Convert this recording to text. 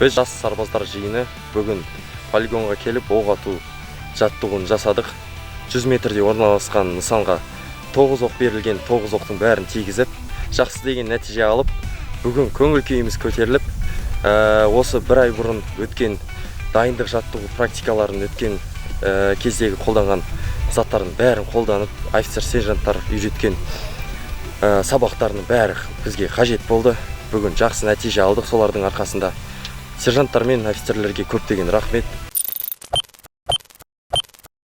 Біз жас сарбаздар жиыны бүгін полигонға келіп оқ ату жаттығуын жасадық. 100 метрде орналасқан нысанға 9 оқ берілген, 9 оқтың бәрін тигізіп, жақсы деген нәтиже алып, бүгін көңіл күйіміз көтеріліп, осы бір ай бұрын өткен дайындық жаттығу практикаларын өткен кездегі қолданған заттардың бәрін қолданып, офицер сержанттар үйреткен сабақтарының бәрі бізге қажет болды. Бүгін жақсы нәтиже алдық солардың арқасында. Сержанттар мен офицерлерге көптеген рахмет.